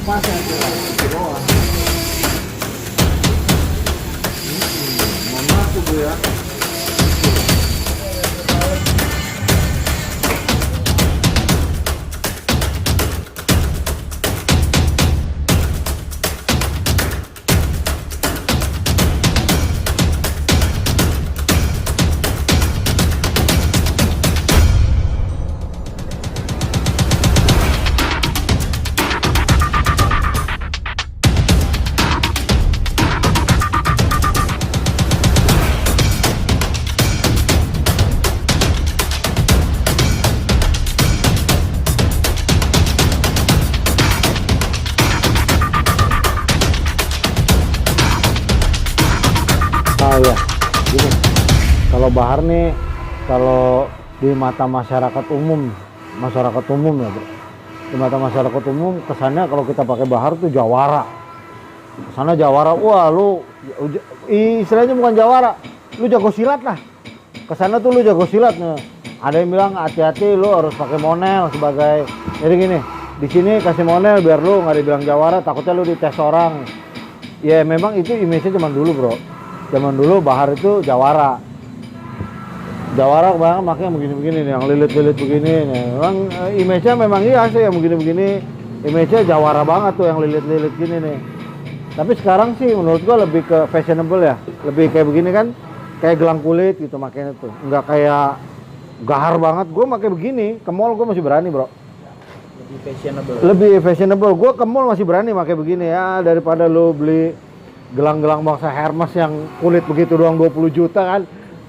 Pas ya itu doang. Mohon maaf tuh Bu ya. Ah ya, gini. Kalau bahar nih, kalau di mata masyarakat umum ya, bro. Di mata masyarakat umum kesannya kalau kita pakai bahar tuh jawara. Kesana jawara, wah lu istilahnya bukan jawara, lu jago silat lah. Kesana tuh lu jago silat nih. Ada yang bilang hati-hati lu harus pakai monel sebagai, jadi gini, di sini kasih monel biar lu nggak dibilang jawara, takutnya lu dites orang. Ya memang itu image-nya zaman dulu bro. Zaman dulu bahar itu jawara. Jawara kebanyakan makanya begini-begini nih, yang lilit-lilit begini nih. Memang image-nya memang iya sih yang begini-begini. Image-nya jawara banget tuh yang lilit-lilit gini nih. Tapi sekarang sih menurut gua lebih ke fashionable ya. Lebih kayak begini kan, kayak gelang kulit gitu makanya tuh. Enggak kayak gahar banget. Gua pakai begini, ke mall gua masih berani, bro. Lebih fashionable. Lebih fashionable. Gua ke mall masih berani pakai begini ya, daripada lu beli gelang-gelang bangsa Hermes yang kulit begitu doang 20 juta kan.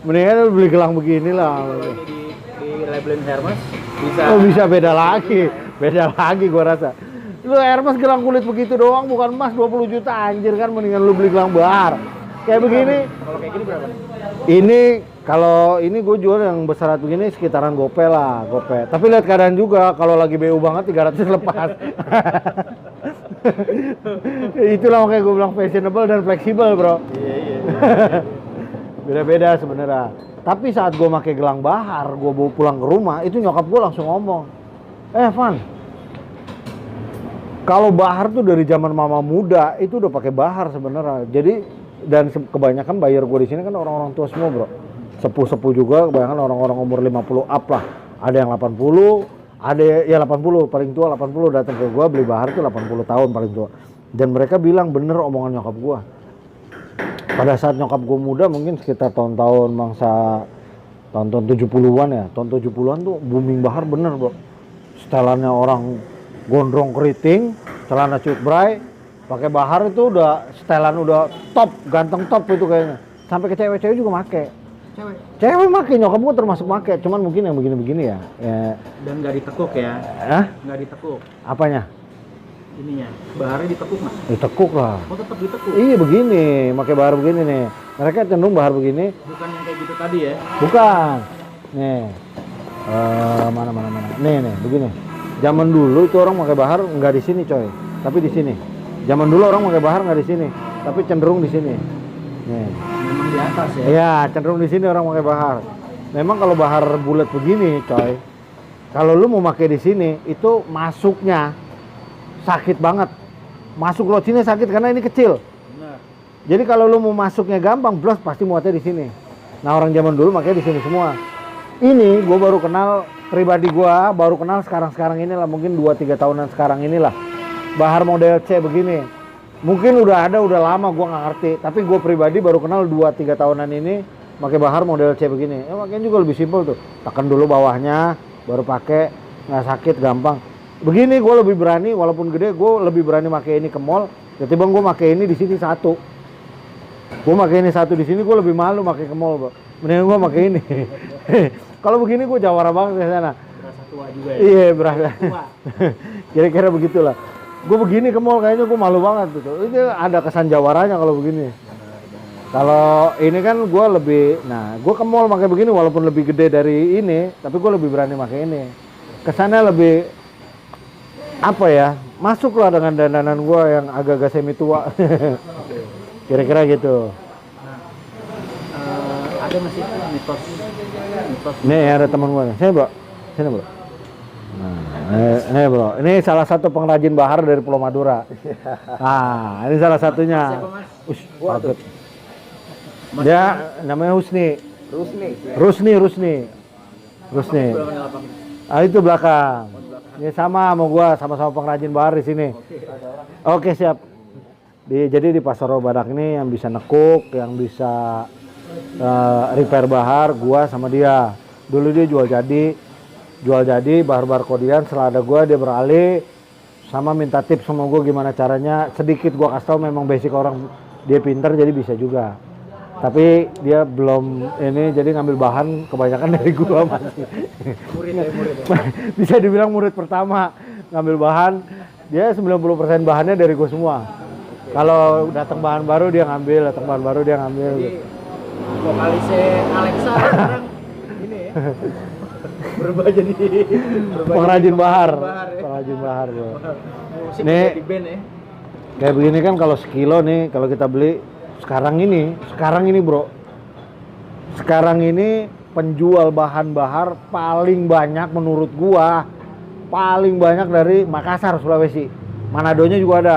Mendingan beli gelang begini lah. Kalau ini di labelin Hermes bisa. Oh, bisa beda lagi. Beda lagi gua rasa. Lu Hermes gelang kulit begitu doang bukan emas 20 juta anjir kan, mendingan lu beli gelang bahar. Kayak begini. Kalau kayak gini berapa? Ini kalau ini gue jual yang besar begini sekitaran gope lah, gope. Tapi lihat keadaan juga, kalau lagi BU banget 300 lepas. Itulah makanya gue bilang fashionable dan fleksibel bro. Iya. Beda-beda sebenarnya. Tapi saat gue pakai gelang bahar, gue bawa pulang ke rumah, itu nyokap gue langsung ngomong, Van, kalau bahar tuh dari zaman mama muda itu udah pakai bahar sebenarnya. Jadi dan kebanyakan buyer gue di sini kan orang-orang tua semua bro. Sepuh-sepuh juga, kebanyakan orang-orang umur 50 up lah. Ada yang 80, ada ya 80 paling tua 80 datang ke gua beli bahar tuh 80 tahun paling tua. Dan mereka bilang bener omongan nyokap gua. Pada saat nyokap gua muda mungkin sekitar tahun-tahun mangsa tahun-tahun 70-an ya. Tahun 70-an tuh booming bahar bener, bro. Setelannya orang gondrong keriting, celana cutbray, pakai bahar itu udah setelan udah top, ganteng top itu kayaknya. Sampai ke cewek-cewek juga make. Cewek make, nyokap gua termasuk make, cuman mungkin yang begini-begini ya. Dan nggak ditekuk ya? Nggak ditekuk. Apanya? Ininya, baharnya ditekuk mas? Ditekuk lah. Oh tetap ditekuk? Iya begini, pakai bahar begini nih. Mereka cenderung bahar begini. Bukan yang kayak gitu tadi ya? Bukan. Nih, mana. Nih, begini. Zaman dulu itu orang pakai bahar nggak di sini coy, tapi di sini. Zaman dulu orang pakai bahar nggak di sini, tapi cenderung di sini. Nih. Memang di atas ya? Iya, cenderung di sini orang pakai bahar. Memang kalau bahar bulat begini, coy, kalau lu mau pakai di sini itu masuknya sakit banget. Masuk lot sini sakit karena ini kecil. Benar. Jadi kalau lu mau masuknya gampang, blos pasti muatnya di sini. Nah orang zaman dulu makanya di sini semua. Ini gue baru kenal pribadi gue, baru kenal sekarang inilah, mungkin 2-3 tahunan sekarang inilah. Bahar model C begini. Mungkin udah ada, udah lama gue nggak ngerti. Tapi gue pribadi baru kenal 2-3 tahunan ini pakai bahar model C begini. Makanya juga lebih simpel tuh. Tekan dulu bawahnya, baru pakai, nggak sakit, gampang. Begini gue lebih berani, walaupun gede gue lebih berani pakai ini ke mall. Ketimbang gue pakai ini di sini satu. Gue pakai ini satu di sini gue lebih malu pakai ke mall, bro. Mendingan gue pakai ini. Kalau begini gue jawara banget ke sana. Berasa tua juga ya? Iya berasa. Kira-kira begitulah. Gue begini ke mall kayaknya gue malu banget gitu. Itu ada kesan jawaranya kalau begini. Kalau ini kan gue lebih, nah gue ke mall pakai begini walaupun lebih gede dari ini, tapi gue lebih berani pakai ini. Kesannya lebih apa ya? Masuklah dengan dandanan gue yang agak-agak semi tua. Kira-kira gitu. Ada masih mitos. Nih ada teman gue nih. Sini bro. Ini bro, ini salah satu pengrajin bahar dari Pulau Madura. Nah, ini salah satunya. Siapa mas? Ush, kaget. Dia namanya Husni. Rusni. Ah, itu belakang. Ini sama gua, sama-sama pengrajin bahar di sini. Oke, siap. Jadi di Pasar Badak ini yang bisa nekuk, yang bisa repair bahar, gua sama dia. Dulu dia jual jadi bahar-bahar kodian. Setelah ada gua, dia beralih sama minta tips sama gua gimana caranya. Sedikit gua kasih tau, memang basic orang dia pinter jadi bisa juga. Tapi dia belum ini, jadi ngambil bahan kebanyakan dari gua masih. Murid. Bisa dibilang murid pertama ngambil bahan, dia 90% bahannya dari gua semua. Kalau datang bahan baru dia ngambil, Jadi vokalisnya Alexa sekarang ini ya. Berubah jadi pengrajin bahar. ya. Pengrajin bahar, bro. Musik Nih. jadi band ya. Kayak begini kan kalau sekilo nih, kalau kita beli sekarang ini bro. Sekarang ini penjual bahan bahar paling banyak menurut gua, paling banyak dari Makassar, Sulawesi. Manadonya juga ada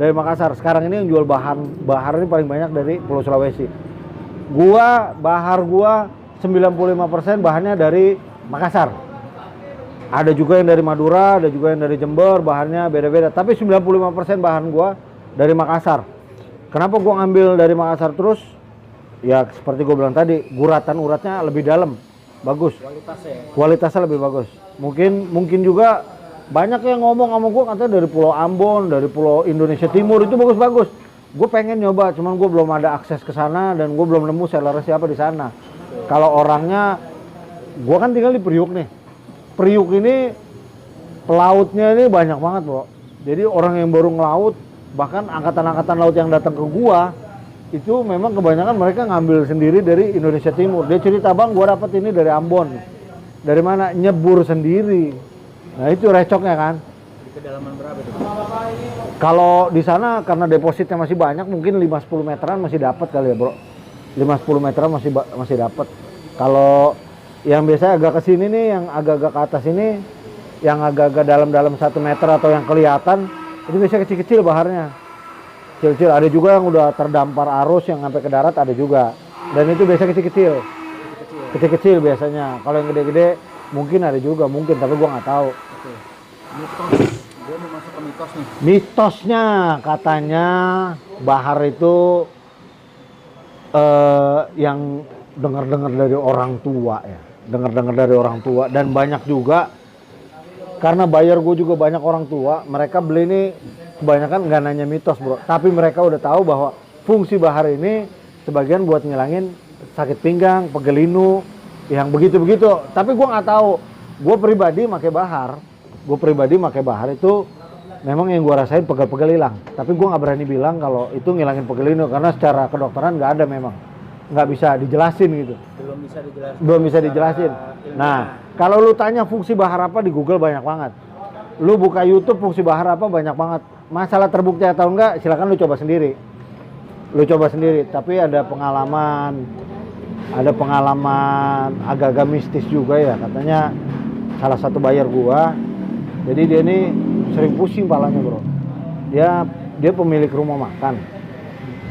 dari Makassar. Sekarang ini yang jual bahan bahar ini paling banyak dari Pulau Sulawesi. Bahar gua 95% bahannya dari Makassar. Ada juga yang dari Madura, ada juga yang dari Jember, bahannya beda-beda. Tapi 95% bahan gua dari Makassar. Kenapa gua ngambil dari Makassar terus? Ya seperti gua bilang tadi, guratan uratnya lebih dalam, bagus. Kualitasnya lebih bagus. Mungkin juga banyak yang ngomong sama gua katanya dari Pulau Ambon, dari Pulau Indonesia Timur itu bagus-bagus. Gue pengen nyoba, cuman gue belum ada akses ke sana dan gue belum nemu seller siapa di sana. Kalau orangnya, gue kan tinggal di Priuk nih. Priuk ini pelautnya ini banyak banget bro. Jadi orang yang baru ngelaut, bahkan angkatan-angkatan laut yang datang ke gua itu memang kebanyakan mereka ngambil sendiri dari Indonesia Timur. Dia cerita, bang gua dapat ini dari Ambon. Dari mana? Nyebur sendiri. Nah itu recoknya kan. Di kedalaman berapa itu? Kalau di sana karena depositnya masih banyak, mungkin 5-10 meteran masih dapat kali ya bro. 5-10 meteran masih dapat. Kalau yang biasanya agak ke sini nih, yang agak-agak ke atas ini, yang agak-agak dalam-dalam 1 meter atau yang kelihatan, itu biasanya kecil-kecil baharnya. Kecil-kecil, ada juga yang udah terdampar arus yang sampai ke darat, ada juga. Dan itu biasanya kecil-kecil. Kecil-kecil biasanya. Kalau yang gede-gede mungkin ada juga, tapi gua nggak tahu. Oke. Mitos. Gue mau masuk ke mitos nih. Mitosnya katanya bahar itu yang dengar-dengar dari orang tua ya. Dengar-dengar dari orang tua, dan banyak juga karena bayar gue juga banyak orang tua, mereka beli ini kebanyakan nggak nanya mitos bro, tapi mereka udah tahu bahwa fungsi bahar ini sebagian buat ngilangin sakit pinggang, pegelinu, yang begitu-begitu. Tapi gue nggak tahu, gue pribadi pakai bahar itu memang yang gue rasain pegel-pegel hilang, tapi gue nggak berani bilang kalau itu ngilangin pegelinu karena secara kedokteran nggak ada, memang nggak bisa dijelasin gitu. Belum bisa dijelasin. Nah, kalau lu tanya fungsi bahar apa di Google banyak banget. Lu buka YouTube fungsi bahar apa banyak banget. Masalah terbukti atau enggak silakan lu coba sendiri. Tapi ada pengalaman agak-agak mistis juga ya. Katanya salah satu buyer gua. Jadi dia ini sering pusing palanya, bro. Dia pemilik rumah makan.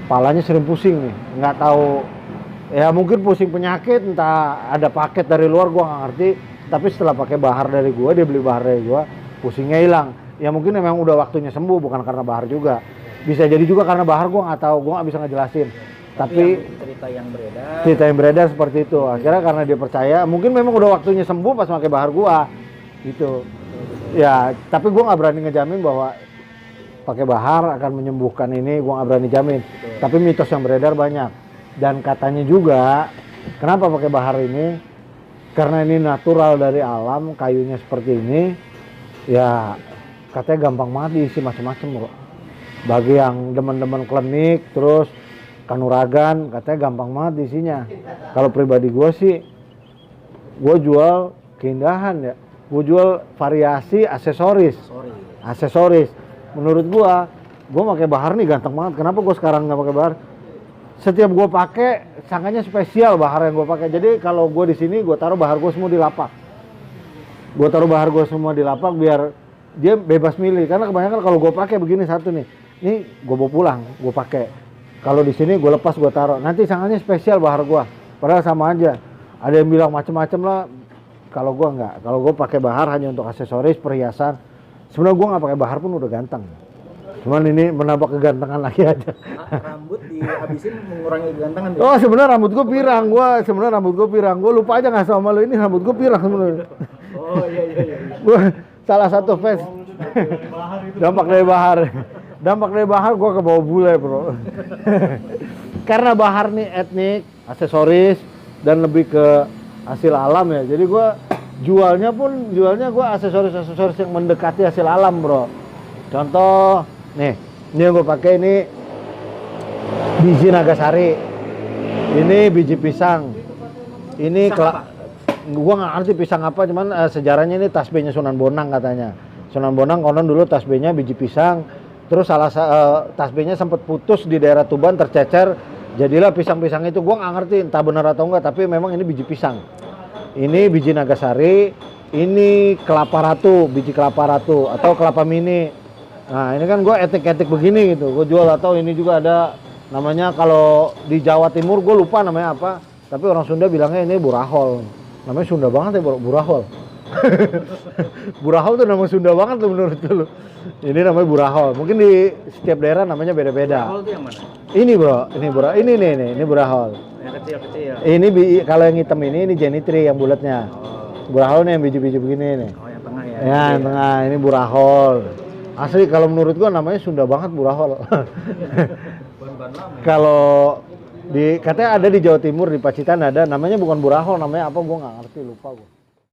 Palanya sering pusing nih, nggak tahu. Ya mungkin pusing penyakit, entah ada paket dari luar gua nggak ngerti. Tapi setelah pakai bahar dari gua, dia beli bahar dari gua, pusingnya hilang. Ya mungkin memang udah waktunya sembuh, bukan karena bahar juga. Bisa jadi juga karena bahar, gua nggak tahu, gua nggak bisa ngejelasin. Tapi cerita yang beredar seperti itu. Akhirnya karena dia percaya, mungkin memang udah waktunya sembuh pas pakai bahar gua, gitu. Ya, tapi gua nggak berani ngejamin bahwa pakai bahar akan menyembuhkan ini, gua nggak berani jamin. Betul. Tapi mitos yang beredar banyak. Dan katanya juga, kenapa pakai bahar ini? Karena ini natural dari alam, kayunya seperti ini, ya katanya gampang banget diisi macam-macam bro. Bagi yang demen-demen klinik, terus kanuragan, katanya gampang banget diisinya. Kalau pribadi gue sih, gue jual keindahan ya, gue jual variasi aksesoris. Menurut gue pakai bahar nih ganteng banget. Kenapa gue sekarang nggak pakai bahar? Setiap gue pakai, sangkanya spesial bahar yang gue pakai. Jadi kalau gue di sini, gue taruh bahar gue semua di lapak. Gue taruh bahar gue semua di lapak biar dia bebas milih. Karena kebanyakan kalau gue pakai begini satu nih, ini gue bawa pulang, gue pakai. Kalau di sini gue lepas gue taruh. Nanti sangannya spesial bahar gue. Padahal sama aja. Ada yang bilang macem-macem lah. Kalau gue enggak. Kalau gue pakai bahar hanya untuk aksesoris, perhiasan. Sebenarnya gue nggak pakai bahar pun udah ganteng. Cuman ini menambah kegantengan lagi aja. Rambut dihabisin mengurangi kegantengan. Oh sebenarnya rambut gue pirang. Gue lupa aja nggak sama lo, ini rambut gue pirang sebenarnya. Oh iya. Gue salah satu fans. Dampak dari bahar gue ke bawah bule bro. Karena bahar nih etnik, aksesoris dan lebih ke hasil alam ya. Jadi gue jualnya gue aksesoris yang mendekati hasil alam bro. Contoh nih, ini yang gue pakai ini biji nagasari, ini biji pisang, ini gue nggak ngerti pisang apa, cuman sejarahnya ini tasbihnya Sunan Bonang katanya. Sunan Bonang konon dulu tasbihnya biji pisang, terus tasbihnya sempat putus di daerah Tuban, tercecer, jadilah pisang-pisang itu. Gue nggak ngerti entah benar atau enggak, tapi memang ini biji pisang. Ini biji nagasari, ini kelapa ratu, biji kelapa ratu atau kelapa mini. Nah ini kan gue etik-etik begini gitu, gue jual. Atau ini juga ada namanya, kalau di Jawa Timur gue lupa namanya apa, tapi orang Sunda bilangnya ini burahol. Namanya Sunda banget ya burahol. Burahol tuh nama Sunda banget tuh menurut lu. Ini namanya burahol. Mungkin di setiap daerah namanya beda-beda. Burahol itu yang mana? Ini bro, ini burahol. Yang kecil-kecil. Ini kalau yang hitam ini jenitri yang bulatnya. Burahol nih yang biji-biji begini nih. Oh yang tengah ya? Ya yang tengah ini burahol. Asli kalau menurut gua namanya Sunda banget burahol. Kalau katanya ada di Jawa Timur di Pacitan ada, namanya bukan burahol, namanya apa gua nggak ngerti, lupa gua.